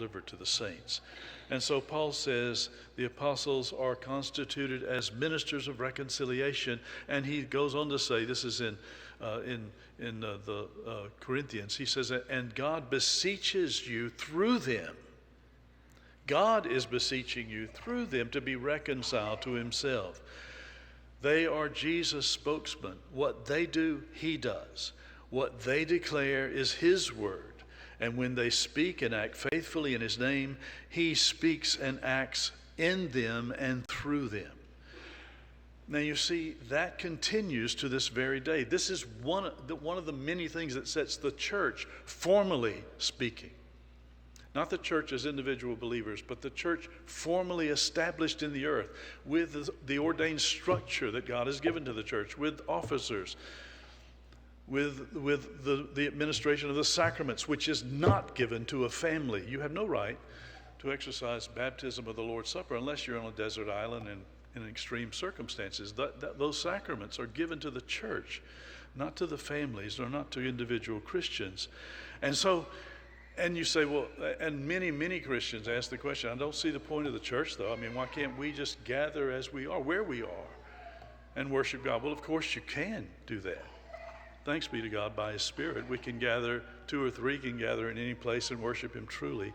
delivered to the saints. And so Paul says the apostles are constituted as ministers of reconciliation, and he goes on to say, this is in the Corinthians, he says, and God beseeches you through them. God is beseeching you through them to be reconciled to himself. They are Jesus' spokesman. What they do, he does. What they declare is his word. And when they speak and act faithfully in his name, he speaks and acts in them and through them. Now you see, that continues to this very day. This is one of the many things that sets the church, formally speaking. Not the church as individual believers, but the church formally established in the earth with the ordained structure that God has given to the church, with officers, with the administration of the sacraments, which is not given to a family. You have no right to exercise baptism of the Lord's Supper unless you're on a desert island and in extreme circumstances. Those sacraments are given to the church, not to the families or not to individual Christians. And you say, well, and many Christians ask the question, I don't see the point of the church, though. I mean, why can't we just gather as we are, where we are, and worship God? Well, of course you can do that. Thanks be to God by his Spirit. We can gather, 2 or 3 can gather in any place and worship him truly.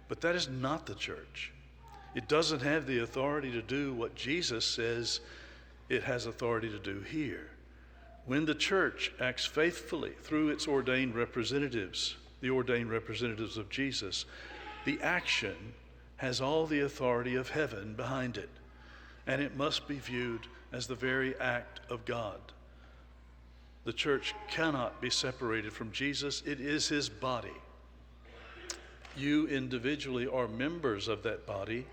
But that is not the church. It doesn't have the authority to do what Jesus says it has authority to do here. When the church acts faithfully through its ordained representatives, the ordained representatives of Jesus, the action has all the authority of heaven behind it, and it must be viewed as the very act of God. The church cannot be separated from Jesus. It is his body. You individually are members of that body,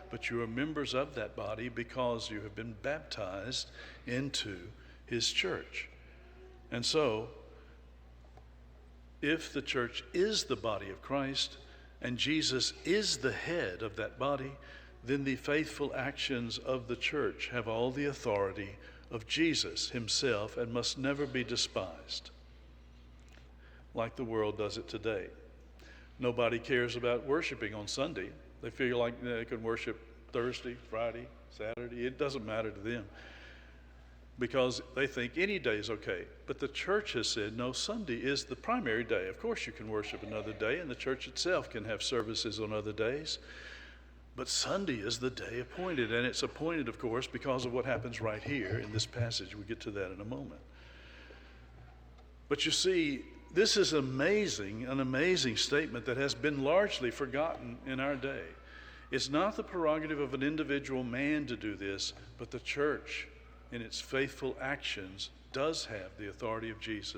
but you are members of that body because you have been baptized into his church. And so, if the church is the body of Christ and Jesus is the head of that body, then the faithful actions of the church have all the authority of Jesus himself and must never be despised like the world does it today. Nobody cares about worshiping on Sunday. They feel like they can worship Thursday, Friday, Saturday. It doesn't matter to them because they think any day is okay. But the church has said, no, Sunday is the primary day. Of course you can worship another day, and the church itself can have services on other days. But Sunday is the day appointed, and it's appointed, of course, because of what happens right here in this passage. We'll get to that in a moment. But you see, this is an amazing statement that has been largely forgotten in our day. It's not the prerogative of an individual man to do this, but the church, in its faithful actions, does have the authority of Jesus.